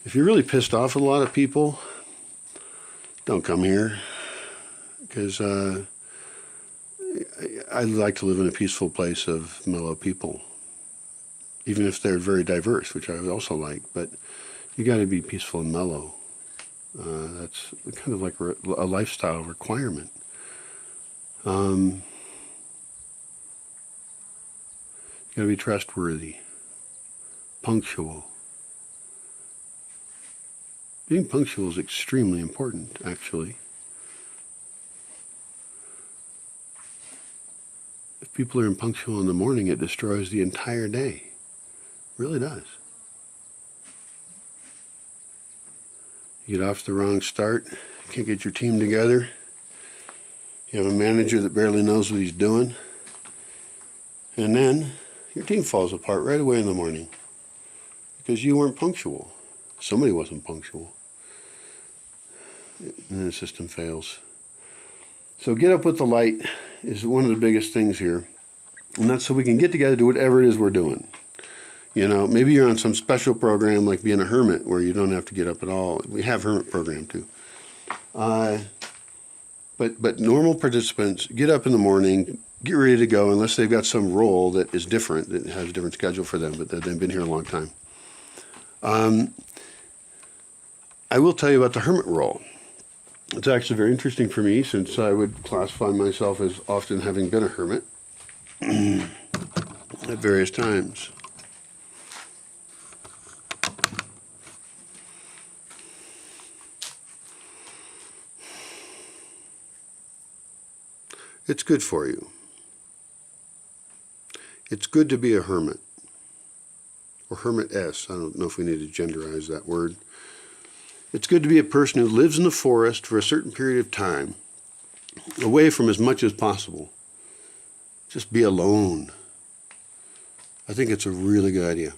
If you're really pissed off with a lot of people, don't come here, because I like to live in a peaceful place of mellow people, even if they're very diverse, which I also like. But you got to be peaceful and mellow. That's kind of like a lifestyle requirement. You got to be trustworthy, punctual. Being punctual is extremely important, actually. If people are impunctual in the morning, it destroys the entire day. It really does. You get off the wrong start, can't get your team together. You have a manager that barely knows what he's doing. And then your team falls apart right away in the morning because you weren't punctual. Somebody wasn't punctual. And then the system fails. So get up with the light is one of the biggest things here. And that's so we can get together, do whatever it is we're doing. You know, maybe you're on some special program like being a hermit where you don't have to get up at all. We have hermit program too. But normal participants get up in the morning, get ready to go, unless they've got some role that is different, that has a different schedule for them, but they've been here a long time. I will tell you about the hermit role. It's actually very interesting for me, since I would classify myself as often having been a hermit at various times. It's good for you. It's good to be a hermit, or hermitess. I don't know if we need to genderize that word. It's good to be a person who lives in the forest for a certain period of time, away from as much as possible. Just be alone. I think it's a really good idea.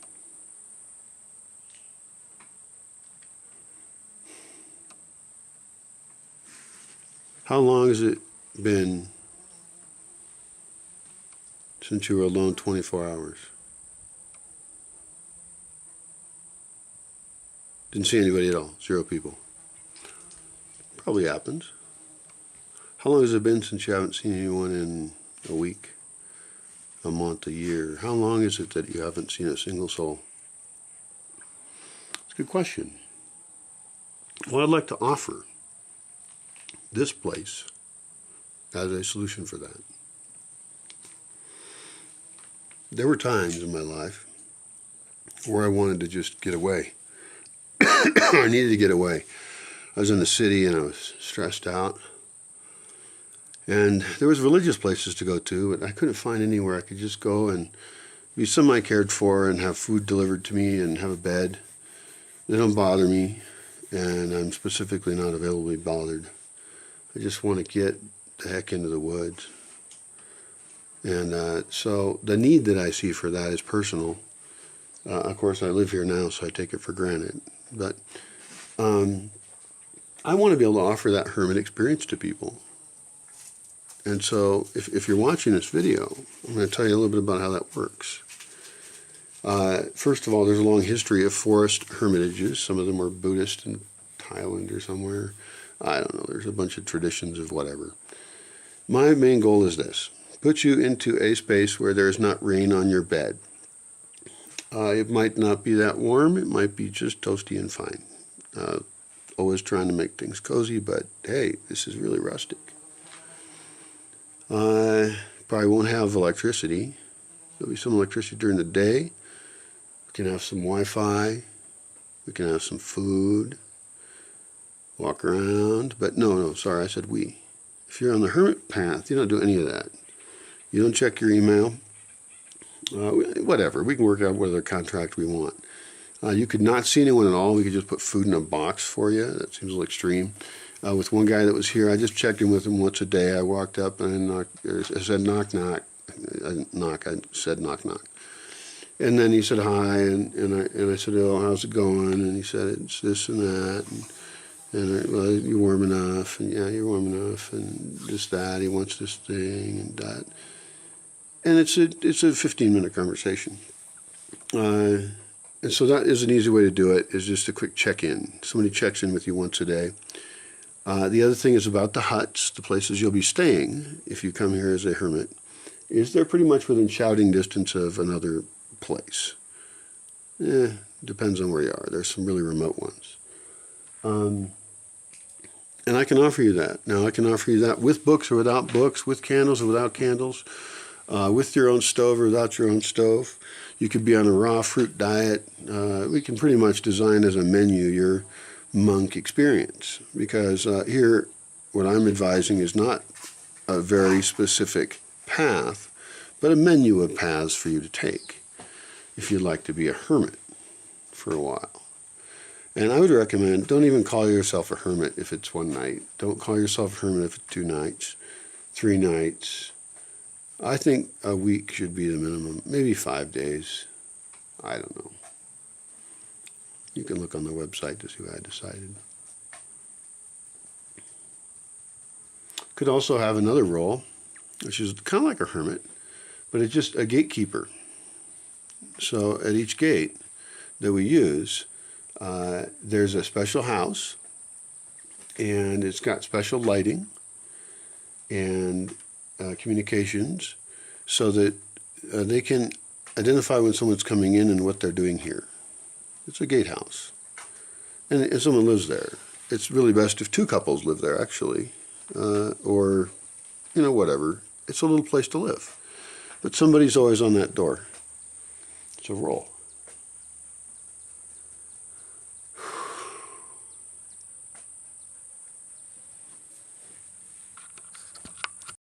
How long has it been since you were alone 24 hours? Didn't see anybody at all. 0 people. Probably happens. How long has it been since you haven't seen anyone in a week, a month, a year? How long is it that you haven't seen a single soul? It's a good question. Well, I'd like to offer this place as a solution for that. There were times in my life where I wanted to just get away. I needed to get away. I was in the city and I was stressed out. And there was religious places to go to, but I couldn't find anywhere I could just go and be semi-cared for and have food delivered to me and have a bed. They don't bother me, and I'm specifically not available to be bothered. I just want to get the heck into the woods. And so the need that I see for that is personal. Of course, I live here now, so I take it for granted. But I want to be able to offer that hermit experience to people. And so if you're watching this video, I'm going to tell you a little bit about how that works. First of all, there's a long history of forest hermitages. Some of them are Buddhist in Thailand or somewhere. I don't know. There's a bunch of traditions of whatever. My main goal is this. Put you into a space where there's not rain on your bed. It might not be that warm. It might be just toasty and fine. Always trying to make things cozy, but hey, this is really rustic. Probably won't have electricity. There'll be some electricity during the day. We can have some Wi-Fi. We can have some food. Walk around. But no, sorry, I said we. If you're on the hermit path, you don't do any of that. You don't check your email. Whatever. We can work out whatever contract we want. You could not see anyone at all. We could just put food in a box for you. That seems a little extreme. With one guy that was here, I just checked in with him once a day. I walked up and I said knock knock. I said knock knock. And then he said hi, and I said, oh, how's it going? And he said, it's this and that. Well, you're warm enough, and yeah, you're warm enough, and this, that. He wants this thing and that. And it's a 15-minute conversation. And so that is an easy way to do it, is just a quick check-in. Somebody checks in with you once a day. The other thing is about the huts, the places you'll be staying if you come here as a hermit, is they're pretty much within shouting distance of another place. Depends on where you are. There's some really remote ones. And I can offer you that. Now, I can offer you that with books or without books, with candles or without candles, with your own stove or without your own stove. You could be on a raw fruit diet. We can pretty much design as a menu your monk experience, because here what I'm advising is not a very specific path, but a menu of paths for you to take if you'd like to be a hermit for a while. And I would recommend, don't even call yourself a hermit if it's one night. Don't call yourself a hermit if it's 2 nights, 3 nights. I think a week should be the minimum, maybe 5 days. I don't know. You can look on the website to see what I decided. Could also have another role, which is kind of like a hermit, but it's just a gatekeeper. So at each gate that we use, there's a special house, and it's got special lighting and communications so that they can identify when someone's coming in and what they're doing here. It's a gatehouse, and someone lives there. It's really best if 2 couples live there, actually, or, whatever. It's a little place to live. But somebody's always on that door. It's a role.